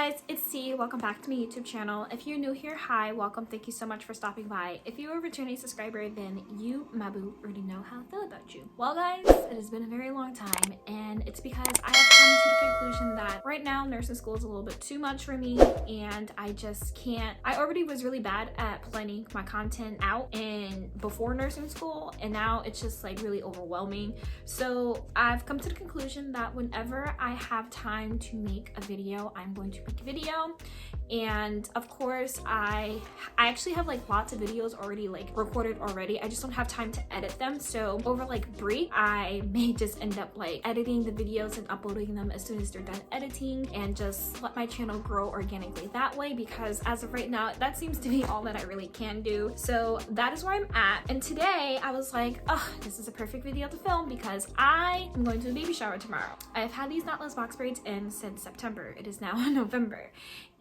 guys, it's C. Welcome back to my YouTube channel. If you're new here, hi, welcome. Thank you so much for stopping by. If you're a returning subscriber, then you, my boo, already know how I feel about you. Well guys, it has been a very long time, and it's because I have come to the conclusion that right now nursing school is a little bit too much for me, and I just can't. I already was really bad at planning my content out and before nursing school, and now it's just like really overwhelming. So I've come to the conclusion that whenever I have time to make a video, I'm going to make a video. And of course I actually have like lots of videos already like recorded already. I just don't have time to edit them. So over like break, I may just end up like editing the videos and uploading them as soon as they're done editing, and just let my channel grow organically that way, because as of right now that seems to be all that I really can do. So that is where I'm at, and today I was like, oh, this is a perfect video to film because I am going to a baby shower tomorrow. I've had these knotless box braids in since September. It is now November,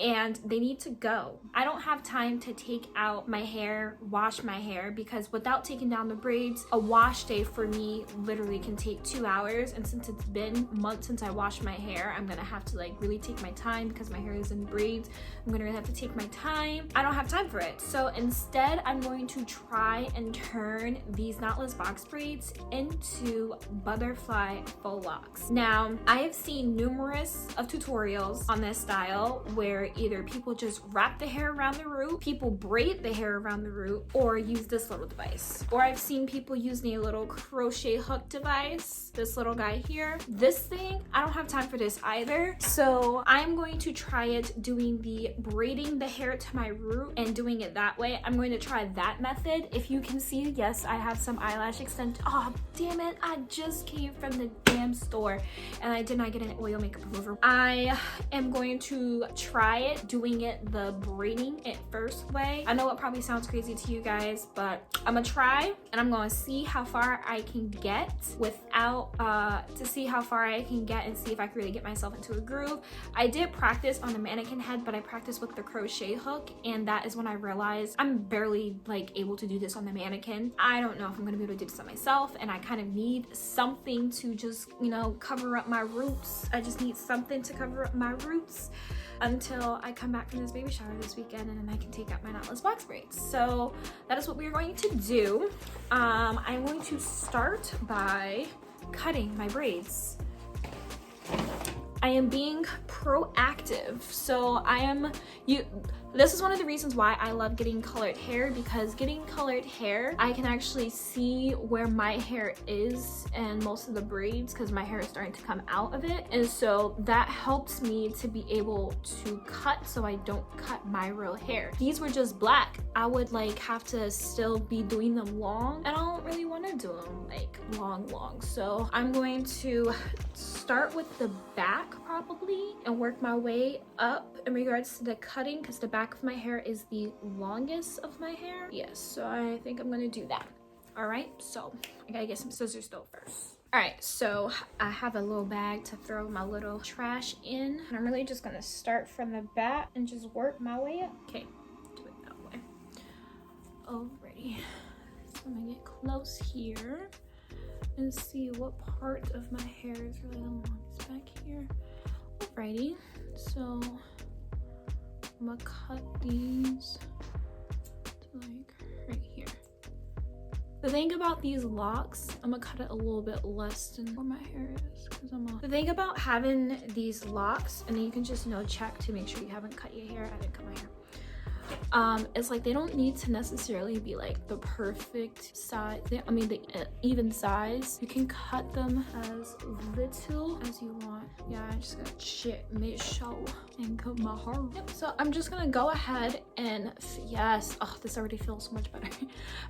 and they need to go. I don't have time to take out my hair, wash my hair, because without taking down the braids, a wash day for me literally can take 2 hours. And since it's been months since I washed my hair, I'm gonna have to like really take my time because my hair is in braids. I'm gonna really have to take my time. I don't have time for it. So instead, I'm going to try and turn these knotless box braids into butterfly faux locks. Now, I have seen numerous of tutorials on this style where either people just wrap the hair around the root, people braid the hair around the root, or use this little device. Or I've seen people using a little crochet hook device, this little guy here. This thing, I don't have time for this either. So I'm going to try it doing the braiding the hair to my root and doing it that way. I'm going to try that method. If you can see, yes, I have some eyelash extension. Oh, damn it. I just came from the damn store and I did not get an oil makeup remover. I am going to try it doing it the braiding it first way. I know it probably sounds crazy to you guys, but I'm gonna try and I'm gonna see how far I can get without to see how far I can get and see if I can really get myself into a groove. I did practice on the mannequin head, but I practiced with the crochet hook, and that is when I realized I'm barely like able to do this on the mannequin. I don't know if I'm gonna be able to do this on myself, and I kind of need something to just, you know, cover up my roots. I just need something to cover up my roots until I come back from this baby shower this weekend, and then I can take out my knotless box braids. So that is what we're going to do. I'm going to start by cutting my braids. I am being proactive. So this is one of the reasons why I love getting colored hair, because getting colored hair, I can actually see where my hair is and most of the braids, because my hair is starting to come out of it. And so that helps me to be able to cut so I don't cut my real hair. These were just black. I would like have to still be doing them long, and I don't really want to do them like long. So I'm going to start with the back probably and work my way up in regards to the cutting, because the back of my hair is the longest of my hair. Yes, so I think I'm gonna do that. All right, so I gotta get some scissors though first. All right, so I have a little bag to throw my little trash in, and I'm really just gonna start from the back and just work my way up. Okay, do it that way. Alrighty, so I'm gonna get close here and see what part of my hair is really the longest back here. Alrighty, so I'm gonna cut these to like right here. The thing about these locks, I'm gonna cut it a little bit less than where my hair is, because the thing about having these locks, and then you can just, you know, check to make sure you haven't cut your hair. I didn't cut my hair. It's like they don't need to necessarily be like the perfect size. The even size. You can cut them as little as you want. Yeah, I just gotta make sure and cut my hair. Yep. So I'm just gonna go ahead and yes, oh, this already feels so much better.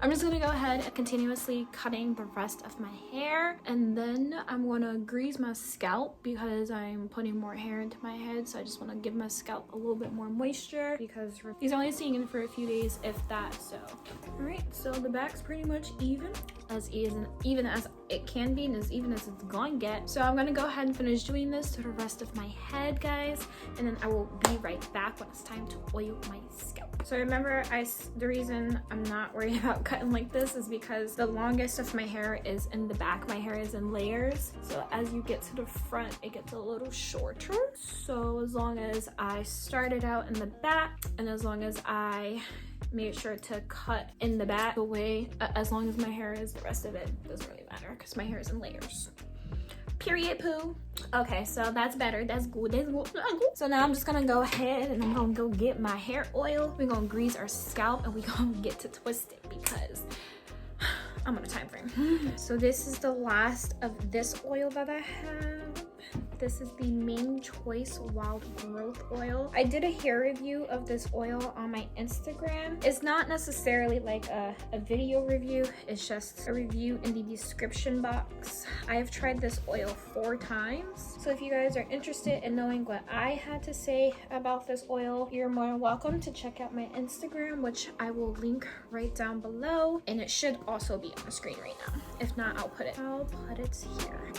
I'm just gonna go ahead and continuously cutting the rest of my hair, and then I'm gonna grease my scalp because I'm putting more hair into my head. So I just want to give my scalp a little bit more moisture, because these are only staying in for a few days, if that. So all right, so the back's pretty much even as it can be, and as even as it's gonna get. So I'm gonna go ahead and finish doing this to the rest of my head, guys, and then I will be right back when it's time to oil my scalp. So remember, the reason I'm not worried about cutting like this is because the longest of my hair is in the back. My hair is in layers. So as you get to the front, it gets a little shorter. So as long as I started out in the back and as long as I made sure to cut in the back the way, as long as my hair is, the rest of it doesn't really matter because my hair is in layers. Period, poo. Okay, so that's better. That's good. That's good. So now I'm just gonna go ahead and I'm gonna go get my hair oil. We're gonna grease our scalp and we're gonna get to twist it because I'm on a time frame. So this is the last of this oil that I have. This is the Main Choice Wild Growth Oil. I did a hair review of this oil on my Instagram. It's not necessarily like a video review. It's just a review in the description box. I have tried this oil 4 times. So if you guys are interested in knowing what I had to say about this oil, you're more than welcome to check out my Instagram, which I will link right down below. And it should also be on the screen right now. If not, I'll put it here.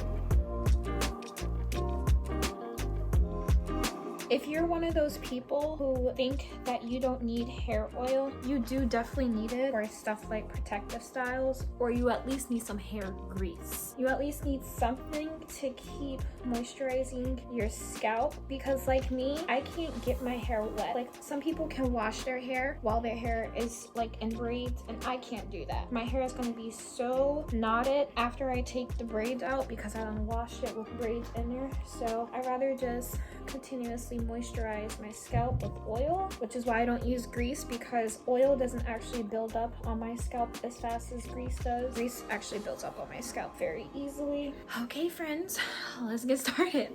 If you're one of those people who think that you don't need hair oil, you do definitely need it for stuff like protective styles, or you at least need some hair grease. You at least need something to keep moisturizing your scalp, because like me, I can't get my hair wet. Like some people can wash their hair while their hair is like in braids, and I can't do that. My hair is gonna be so knotted after I take the braids out because I done washed it with braids in there. So I'd rather just continuously moisturize my scalp with oil, which is why I don't use grease, because oil doesn't actually build up on my scalp as fast as grease does. Grease actually builds up on my scalp very easily. Okay friends, let's get started.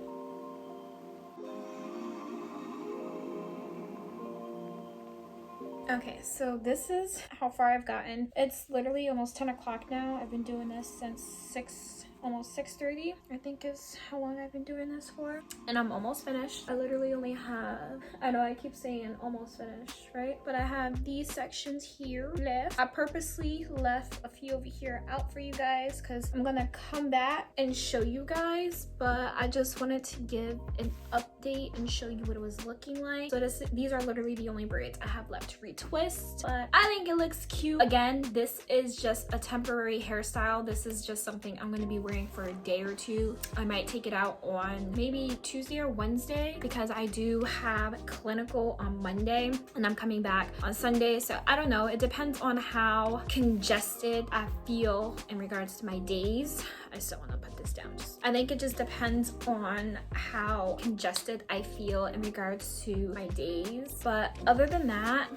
Okay, so this is how far I've gotten. It's literally almost 10 o'clock now. I've been doing this since almost 6:30, I think is how long I've been doing this for. And I'm almost finished. I literally only have, I know I keep saying almost finished, right? But I have these sections here left. I purposely left a few over here out for you guys because I'm gonna come back and show you guys, but I just wanted to give an update and show you what it was looking like. So these are literally the only braids I have left to retwist, but I think it looks cute. Again, this is just a temporary hairstyle. This is just something I'm gonna be wearing for a day or two. I might take it out on maybe Tuesday or Wednesday because I do have clinical on Monday and I'm coming back on Sunday. So I don't know, it depends on how congested I feel in regards to my days. I still want to put this down. I think it just depends on how congested I feel in regards to my days. But other than that,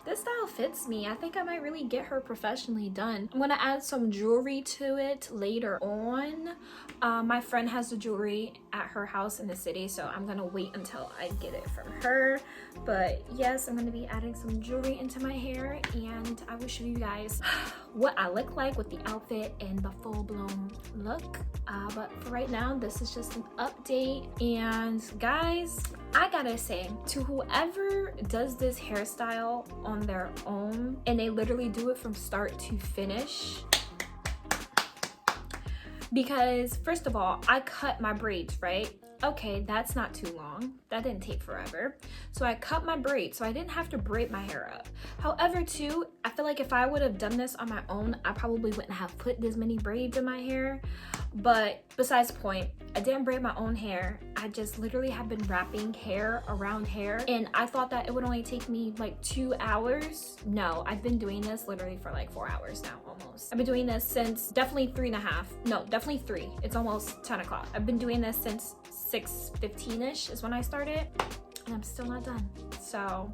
this style fits me. I think I might really get her professionally done. I'm gonna add some jewelry to it later on. My friend has the jewelry at her house in the city, so I'm gonna wait until I get it from her. But yes, I'm gonna be adding some jewelry into my hair, and I will show you guys what I look like with the outfit and the full-blown look. But for right now, this is just an update. And guys, I gotta say, to whoever does this hairstyle on their own and they literally do it from start to finish, because first of all, I cut my braids, right? Okay, that's not too long. That didn't take forever. So I cut my braids, so I didn't have to braid my hair up. However, too, I feel like if I would have done this on my own, I probably wouldn't have put this many braids in my hair. But besides the point, I didn't braid my own hair. I just literally have been wrapping hair around hair, and I thought that it would only take me like 2 hours. No, I've been doing this literally for like 4 hours now, almost. I've been doing this since definitely 3.5. No, definitely 3. It's almost 10 o'clock. I've been doing this since 6:15-ish is when I started, and I'm still not done. So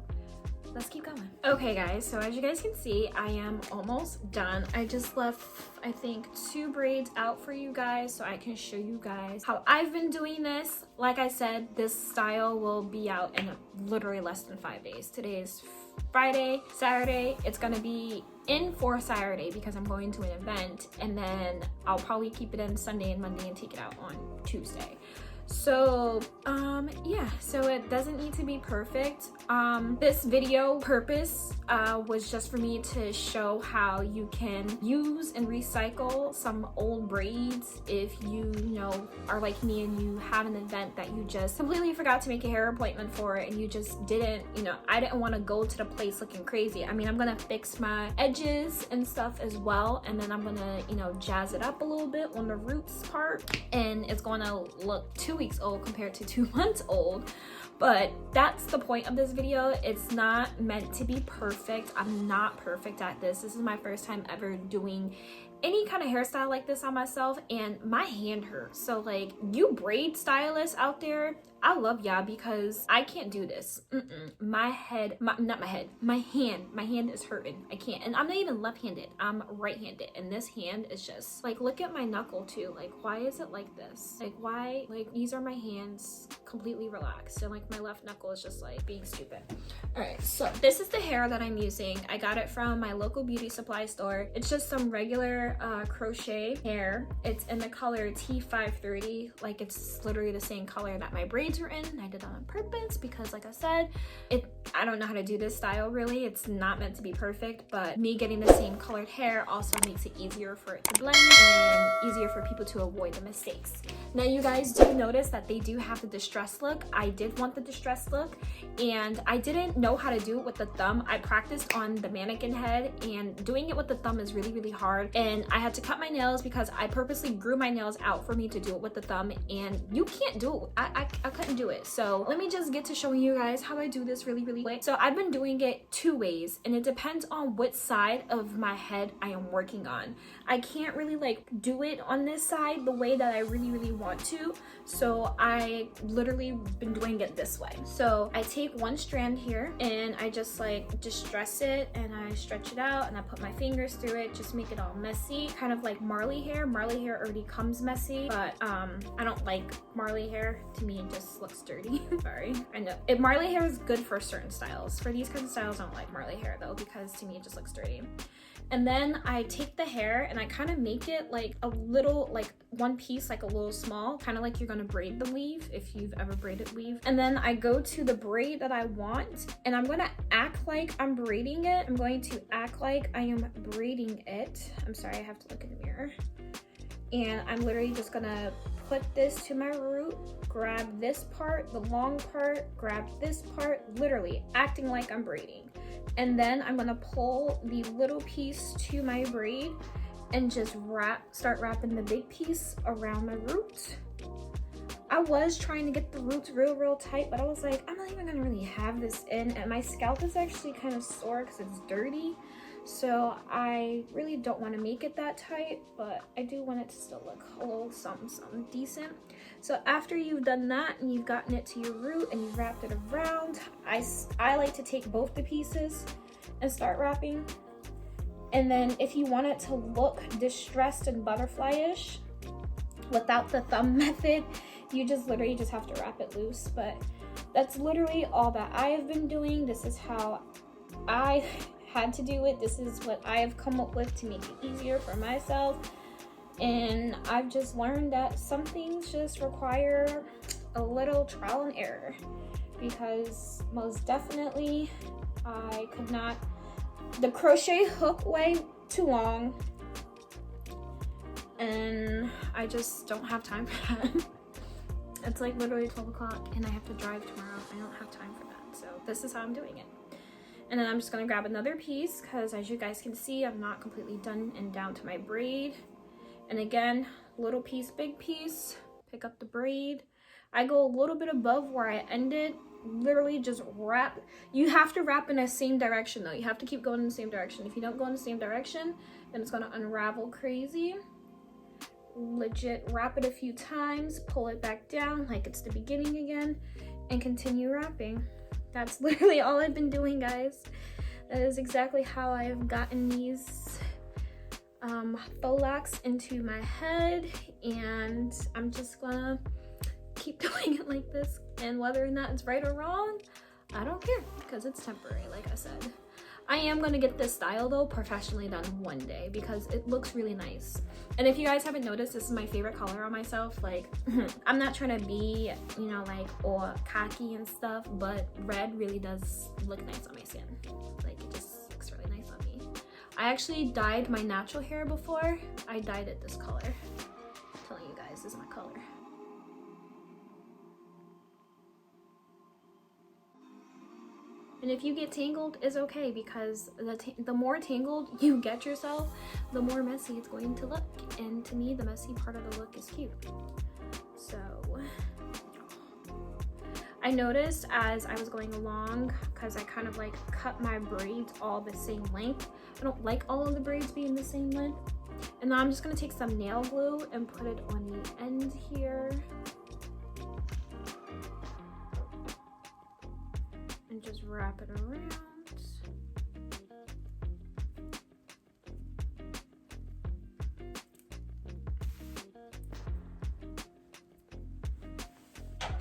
let's keep going. Okay guys, so as you guys can see, I am almost done. I just left, I think, 2 braids out for you guys so I can show you guys how I've been doing this. Like I said, this style will be out in literally less than 5 days. Today is Friday, Saturday. It's gonna be in for Saturday because I'm going to an event, and then I'll probably keep it in Sunday and Monday and take it out on Tuesday. So yeah, so it doesn't need to be perfect. This video purpose was just for me to show how you can use and recycle some old braids if you know are like me and you have an event that you just completely forgot to make a hair appointment for, and you just didn't, you know, I didn't want to go to the place looking crazy. I mean, I'm gonna fix my edges and stuff as well, and then I'm gonna, you know, jazz it up a little bit on the roots part, and it's gonna look 2 weeks old compared to 2 months old. But that's the point of this video. It's not meant to be perfect. I'm not perfect at this. This is my first time ever doing any kind of hairstyle like this on myself, and my hand hurts. So like, you braid stylists out there, I love y'all, because I can't do this. My hand is hurting. I can't, and I'm not even left-handed, I'm right-handed, and this hand is just like, look at my knuckle too. Like, why is it like this? Like, why? Like, these are my hands completely relaxed, and like my left knuckle is just like being stupid. All right, so this is the hair that I'm using. I got it from my local beauty supply store. It's just some regular crochet hair. It's in the color T530. Like, it's literally the same color that my braids were in. I did that on purpose because, like I said, I don't know how to do this style really. It's not meant to be perfect, but me getting the same colored hair also makes it easier for it to blend and easier for people to avoid the mistakes. Now, you guys do notice that they do have the distressed look. I did want the distressed look, and I didn't know how to do it with the thumb. I practiced on the mannequin head, and doing it with the thumb is really, really hard. And I had to cut my nails because I purposely grew my nails out for me to do it with the thumb, and you can't do it. I couldn't do it. So let me just get to showing you guys how I do this really, really quick. So I've been doing it 2 ways, and it depends on which side of my head I am working on. I can't really like do it on this side the way that I really, really want to. So I literally been doing it this way. So I take one strand here, and I just like distress it, and I stretch it out, and I put my fingers through it, just make it all messy, kind of like Marley hair. Marley hair already comes messy, but I don't like Marley hair. To me, it just looks dirty. Sorry, I know Marley hair is good for certain styles. For these kinds of styles, I don't like Marley hair though, because to me it just looks dirty. And then I take the hair and I kind of make it like a little, like one piece, like a little small, kind of like you're gonna braid the weave if you've ever braided weave. And then I go to the braid that I want, and I'm gonna act like I'm braiding it. I'm going to act like I am braiding it. I'm sorry, I have to look in the mirror. And I'm literally just gonna put this to my root, grab this part, the long part, grab this part, literally acting like I'm braiding. And then I'm gonna pull the little piece to my braid and just start wrapping the big piece around my root. I was trying to get the roots real tight, but I was like, I'm not even gonna really have this in, and my scalp is actually kind of sore because it's dirty. So I really don't want to make it that tight, but I do want it to still look a little something decent. So after you've done that and you've gotten it to your root and you've wrapped it around, I like to take both the pieces and start wrapping. And then if you want it to look distressed and butterfly-ish without the thumb method, you just literally just have to wrap it loose. But that's literally all that I have been doing. This is how I had to do it. This is what I have come up with to make it easier for myself. And I've just learned that some things just require a little trial and error, because most definitely I could not, the crochet hook way too long, and I just don't have time for that. It's like literally 12 o'clock and I have to drive tomorrow. I don't have time for that. So this is how I'm doing it. And then I'm just gonna grab another piece, because as you guys can see, I'm not completely done and down to my braid. And again, little piece, big piece, pick up the braid. I go a little bit above where I ended, literally just wrap. You have to wrap in the same direction though. You have to keep going in the same direction. If you don't go in the same direction, then it's gonna unravel crazy. Legit wrap it a few times, pull it back down like it's the beginning again, and continue wrapping. That's literally all I've been doing, guys. That is exactly how I have gotten these faux locs into my head, and I'm just gonna keep doing it like this. And whether or not it's right or wrong, I don't care, because it's temporary, like I said. I am gonna get this style though professionally done one day because it looks really nice. And if you guys haven't noticed, this is my favorite color on myself. Like, I'm not trying to be, you know, like all khaki and stuff, but red really does look nice on my skin. Like, it just looks really nice on me. I actually dyed my natural hair before. I dyed it this color. I'm telling you guys, this is my color. And if you get tangled, it's okay, because the more tangled you get yourself, the more messy it's going to look. And to me, the messy part of the look is cute. So I noticed as I was going along, because I kind of like cut my braids all the same length. I don't like all of the braids being the same length. And now I'm just going to take some nail glue and put it on the end here. And just wrap it around.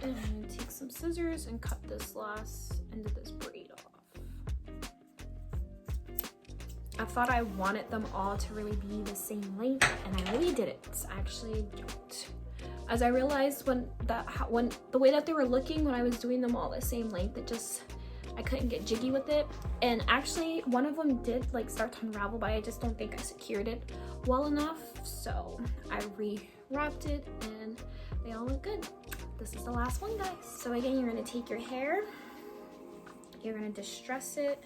And take some scissors and cut this last end of this braid off. I thought I wanted them all to really be the same length, and I really didn't. I actually don't. As I realized when the way that they were looking when I was doing them all the same length, I couldn't get jiggy with it. And actually one of them did like start to unravel, but I just don't think I secured it well enough. So I rewrapped it and they all look good. This is the last one, guys. So again, you're gonna take your hair, you're gonna distress it,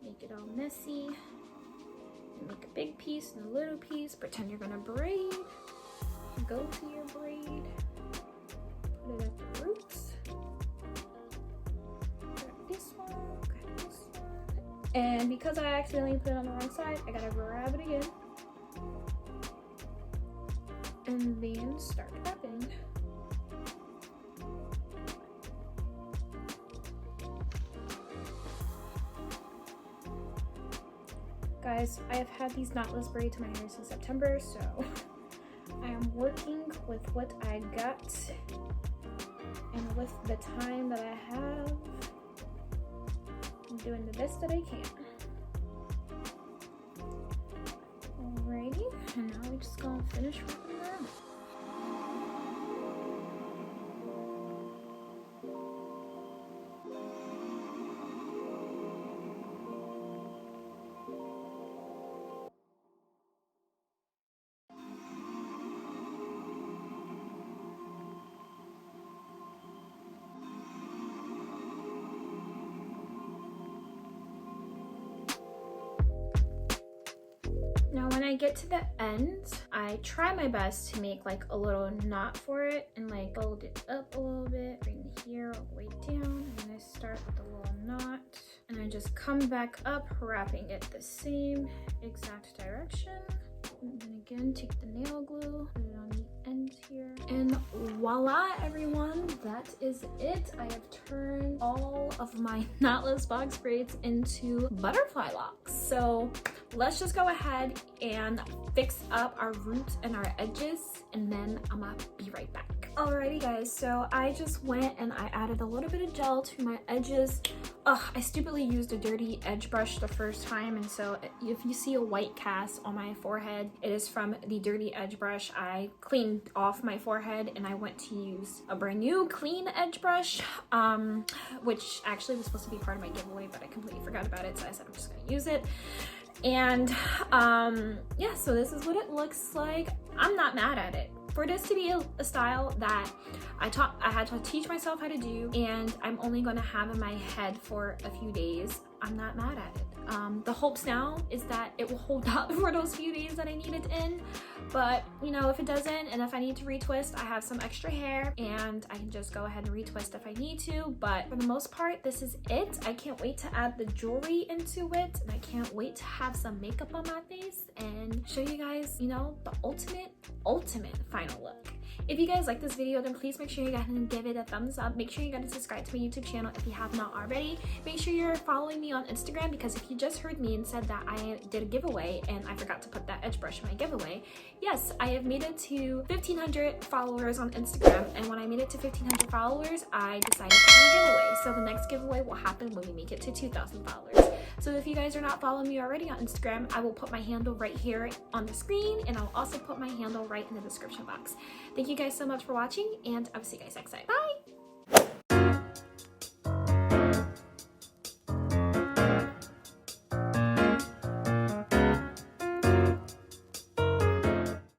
make it all messy, and make a big piece and a little piece. Pretend you're gonna braid. Go to your braid, put it at the roots. And because I accidentally put it on the wrong side, I gotta grab it again. And then start wrapping. Guys, I have had these knotless braids in my hair since September, so I am working with what I got and with the time that I have. I'm doing the best that I can. Alrighty, and now we're just gonna finish wrapping around. Now when I get to the end, I try my best to make like a little knot for it and like fold it up a little bit, bring it here all the way down, and then I start with a little knot and I just come back up, wrapping it the same exact direction. And then again, take the nail glue, put it on the end here, and voila, everyone, that is it. I have turned all of my knotless box braids into butterfly locks. So let's just go ahead and fix up our roots and our edges, and then I'm gonna be right back. Alrighty guys, so I just went and I added a little bit of gel to my edges. I stupidly used a dirty edge brush the first time, and so if you see a white cast on my forehead, it is from the dirty edge brush. I cleaned off my forehead and I went to use a brand new clean edge brush, which actually was supposed to be part of my giveaway, but I completely forgot about it, so I said I'm just gonna use it. And yeah, so this is what it looks like. I'm not mad at it. For this to be a style that I had to teach myself how to do, and I'm only going to have in my head for a few days, I'm not mad at it. The hopes now is that it will hold up for those few days that I need it in, but you know, if it doesn't, and if I need to retwist, I have some extra hair and I can just go ahead and retwist if I need to. But for the most part, this is it. I can't wait to add the jewelry into it, and I can't wait to have some makeup on my face and show you guys, you know, the ultimate final look. If you guys like this video, then please make sure you go ahead and give it a thumbs up. Make sure you guys subscribe to my YouTube channel if you have not already. Make sure you're following me on Instagram, because if you just heard me and said that I did a giveaway and I forgot to put that edge brush in my giveaway, yes, I have made it to 1,500 followers on Instagram, and when I made it to 1,500 followers, I decided to do a giveaway. So the next giveaway will happen when we make it to 2,000 followers. So if you guys are not following me already on Instagram, I will put my handle right here on the screen, and I'll also put my handle right in the description box. Thank you guys so much for watching, and I will see you guys next time. Bye!